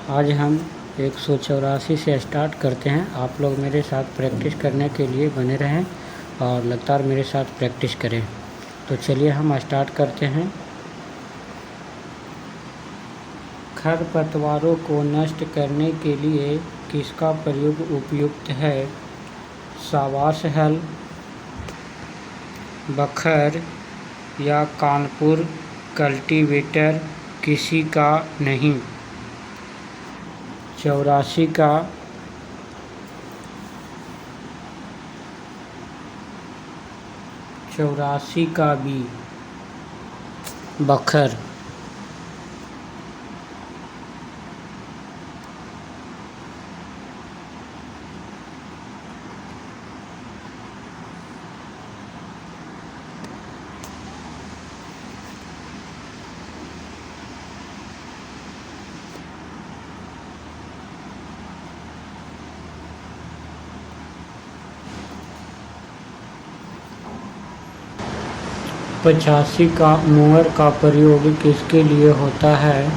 आज हम 184 से स्टार्ट करते हैं। आप लोग मेरे साथ प्रैक्टिस करने के लिए बने रहें और लगातार मेरे साथ प्रैक्टिस करें। तो चलिए हम स्टार्ट करते हैं। खरपतवारों को नष्ट करने के लिए किसका प्रयोग उपयुक्त है? साबास हल, बखर या कानपुर कल्टीवेटर? किसी का नहीं। 84 का बी, बखर। पचासी का मोअर का प्रयोग किसके लिए होता है?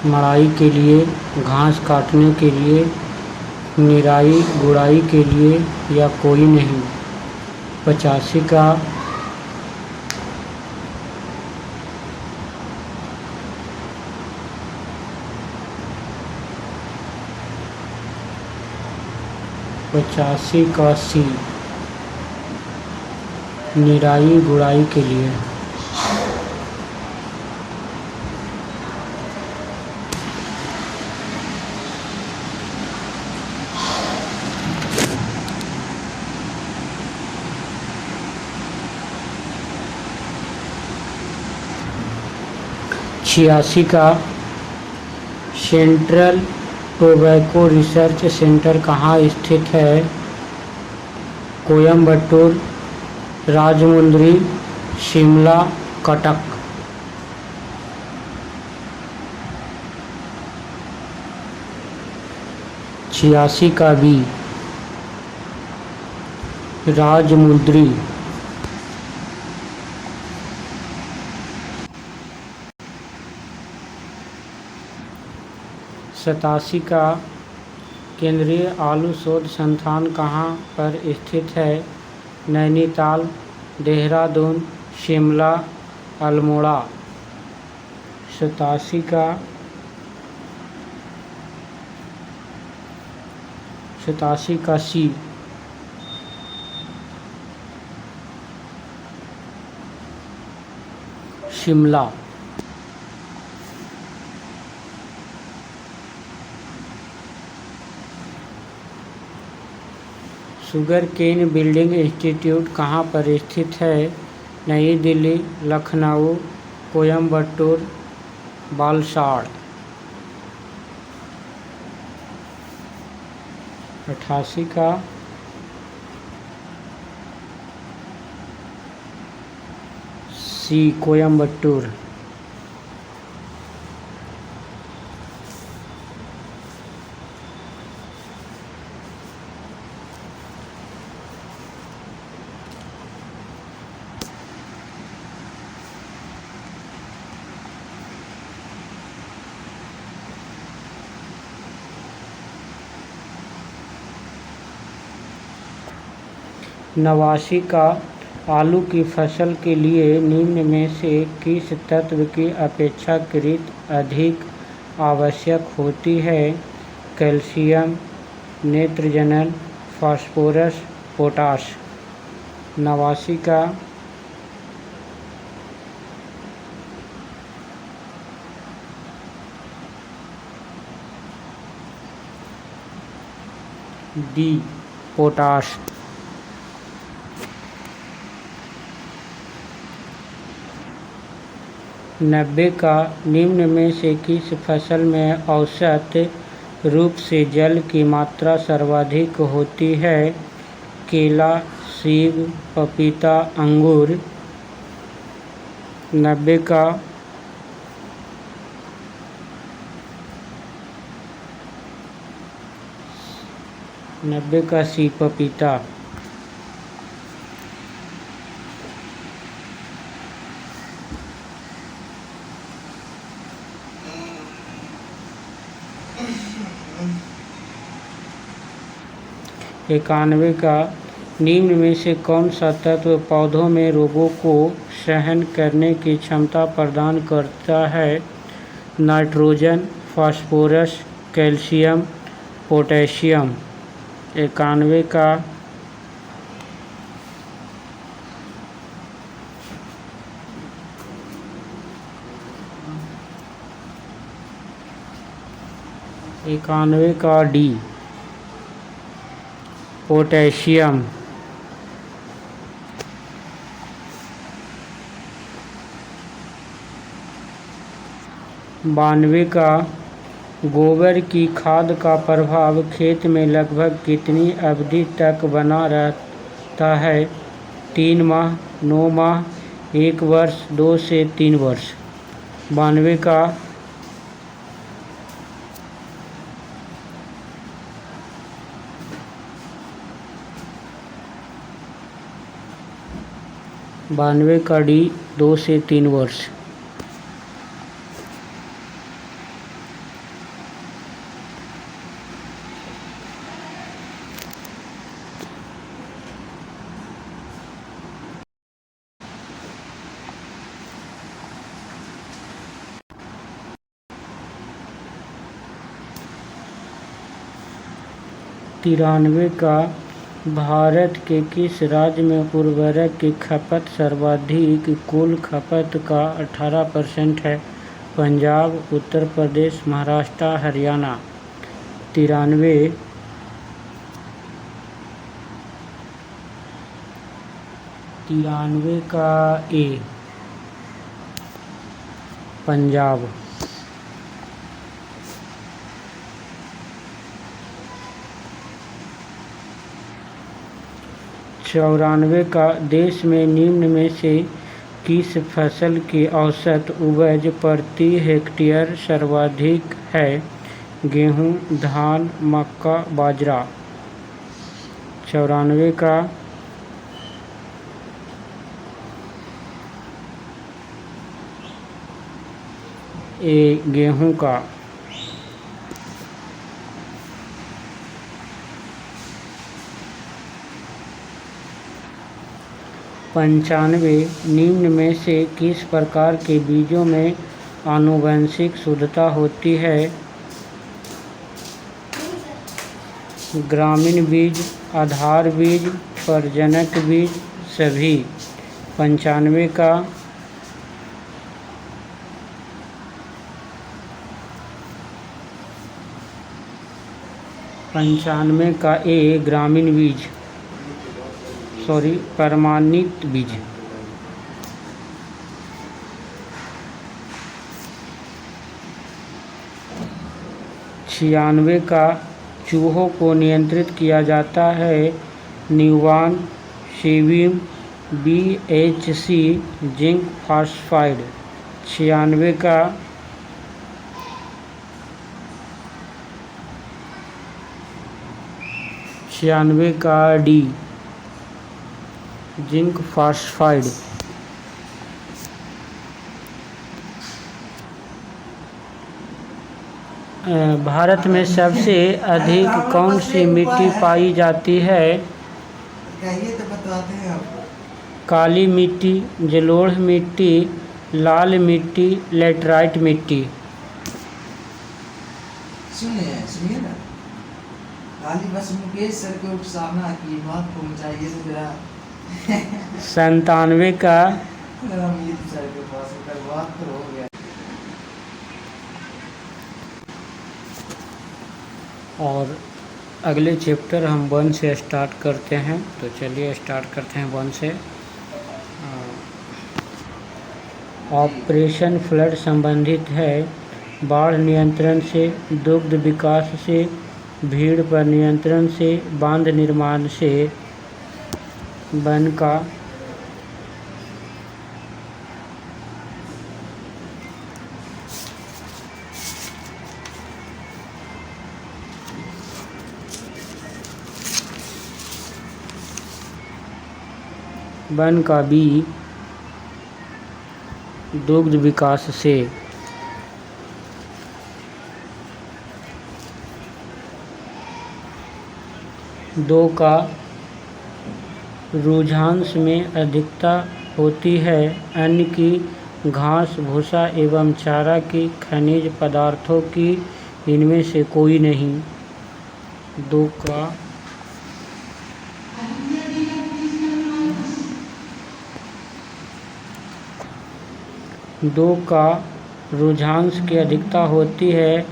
मड़ाई के लिए, घास काटने के लिए, निराई गुड़ाई के लिए या कोई नहीं। 85 का सी, निराई गुड़ाई के लिए। छियासी का सेंट्रल टोबैको रिसर्च सेंटर कहाँ स्थित है? कोयम्बटूर, राजमुंद्री, शिमला, कटक। 86 का बी, राजमुंद्री। 87 का केंद्रीय आलू शोध संस्थान कहाँ पर स्थित है? नैनीताल, देहरादून, शिमला, अल्मोड़ा। 87 का सी, Shimla. Sugar cane building institute कहाँ पर स्थित है? नई दिल्ली, लखनऊ, कोयम्बटूर, बालसाड़। 88 का सी, कोयम्बटूर। नवासी का आलू की फसल के लिए निम्न में से किस तत्व की अपेक्षाकृत अधिक आवश्यक होती है? कैल्शियम, नेत्रजन, फास्फोरस, पोटाश। 89 का डी, पोटाश। 90 का निम्न में से किस फसल में औसत रूप से जल की मात्रा सर्वाधिक होती है? केला, सेब, पपीता, अंगूर। 90 का सी, पपीता। 91 का निम्न में से कौन सा तत्व पौधों में रोगों को सहन करने की क्षमता प्रदान करता है? Nitrogen, phosphorus, calcium, potassium. 91 का डी, पोटेशियम। 92 का गोबर की खाद का प्रभाव खेत में लगभग कितनी अवधि तक बना रहता है? 3 माह, 9 माह, 1 वर्ष, 2 से 3 वर्ष। 92 का डी, 2 से 3 वर्ष। तिरानवे का भारत के किस राज्य में उर्वरक की खपत सर्वाधिक कुल खपत का 18% है? पंजाब, उत्तर प्रदेश, महाराष्ट्र, हरियाणा। 93 का ए, पंजाब। 94 का देश में निम्न में से किस फसल की औसत उपज प्रति हेक्टेयर सर्वाधिक है? गेहूँ, धान, मक्का, बाजरा। 94 का ए, गेहूँ का। 95 निम्न में से किस प्रकार के बीजों में आनुवंशिक शुद्धता होती है? ग्रामीण बीज, आधार बीज, प्रजनक बीज, सभी। 95 का ए, ग्रामीण बीज, प्रमाणित बीज। 96 का चूहों को नियंत्रित किया जाता है न्यूवान, सेविम, BHC, जिंक फॉस्फाइड। 96 का डी, जिंक फॉस्फाइड। भारत में सबसे अधिक कौन सी मिट्टी पाई जाती है? तो बताते हैं आपको। काली मिट्टी, जलोढ़ मिट्टी, लाल मिट्टी, लेटराइट मिट्टी। सुनिए ना, खाली बस मुकेश सर के उकसाना की बात पहुंचाइए तो जरा। 97 का अमीर सर के पास बात तो हो गया। और अगले चैप्टर हम 1 से स्टार्ट करते हैं, तो चलिए स्टार्ट करते हैं 1 से। ऑपरेशन फ्लड संबंधित है बाढ़ नियंत्रण से, दुग्ध विकास से, भीड़ पर नियंत्रण से, बांध निर्माण से। वन का बी, दुग्ध विकास से। 2 का रुझांश में अधिकता होती है, अन्न की, घास भूसा एवं चारा की, खनिज पदार्थों की, इनमें से कोई नहीं। 2 का रुझांश की अधिकता होती है,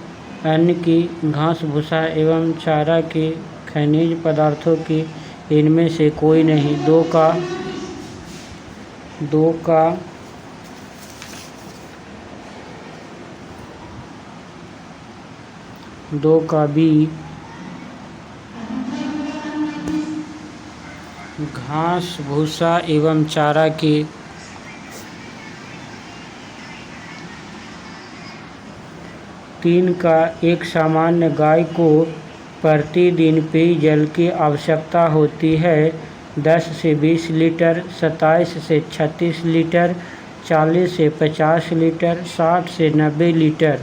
अन्न की, घास भूसा एवं चारा की, खनिज पदार्थों की, इनमें से कोई नहीं। 2 का बी, घास भूसा एवं चारा की, 3 का एक सामान्य गाय को प्रतिदिन पेयजल की आवश्यकता होती है 10 से 20 लीटर, 27 से 36 लीटर, 40 से 50 लीटर, 60 से 90 लीटर।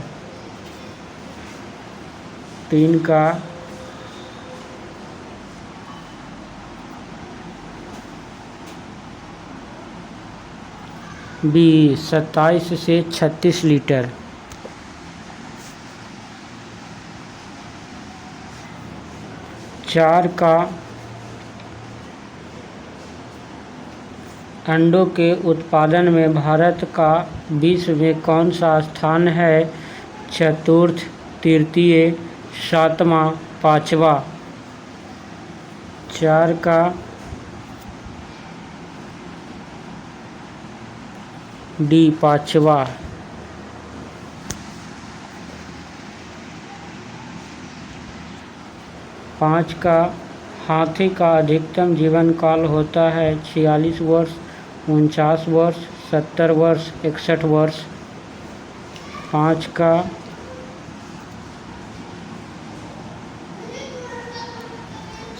3 का बी, 27 से 36 लीटर। 4 का अंडों के उत्पादन में भारत का विश्व में कौन सा स्थान है? चतुर्थ, तृतीय, 7वां, 5वां। 4 का डी, 5वां। 5 का हाथी का अधिकतम जीवन काल होता है 46 वर्ष, 49 वर्ष, 70 वर्ष, 61 वर्ष। 5 का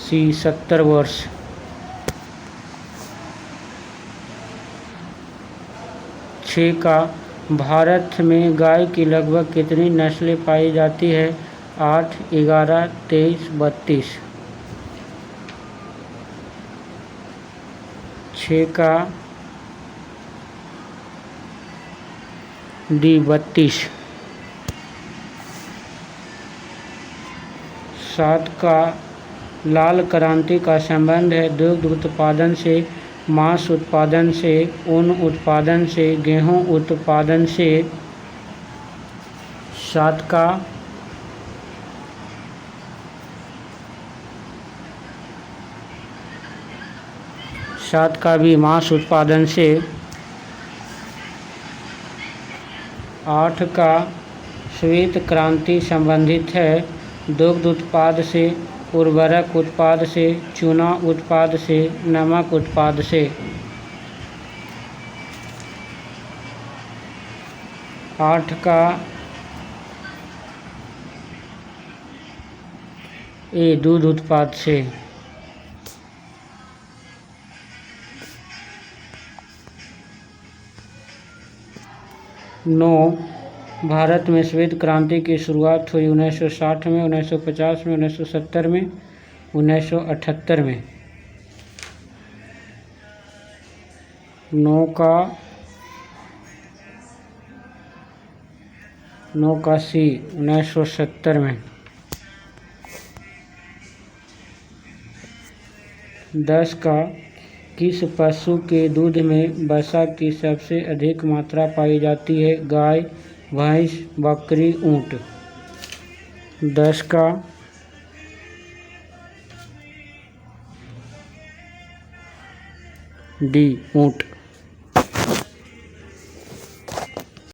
सी, 70 वर्ष। 6 का भारत में गाय की लगभग कितनी नस्लें पाई जाती है? 8, 11, 23, 32। 6 का डी, 32। 7 का लाल क्रांति का संबंध है दुग्ध उत्पादन से, मांस उत्पादन से, ऊन उत्पादन से, गेहूं उत्पादन से। 7 का भी मांस उत्पादन से। 8 का श्वेत क्रांति संबंधित है दुग्ध उत्पाद से, उर्वरक उत्पाद से, चूना उत्पाद से, नमक उत्पाद से। 8 का ए, दूध उत्पाद से। 9 भारत में श्वेत क्रांति की शुरुआत हुई 1960 में, 1950 में, 1970 में, 1978 में। 9 का सी, 1970 में। 10 का किस पशु के दूध में वसा की सबसे अधिक मात्रा पाई जाती है? गाय, भैंस, बकरी, ऊँट। 10 का डी, ऊँट।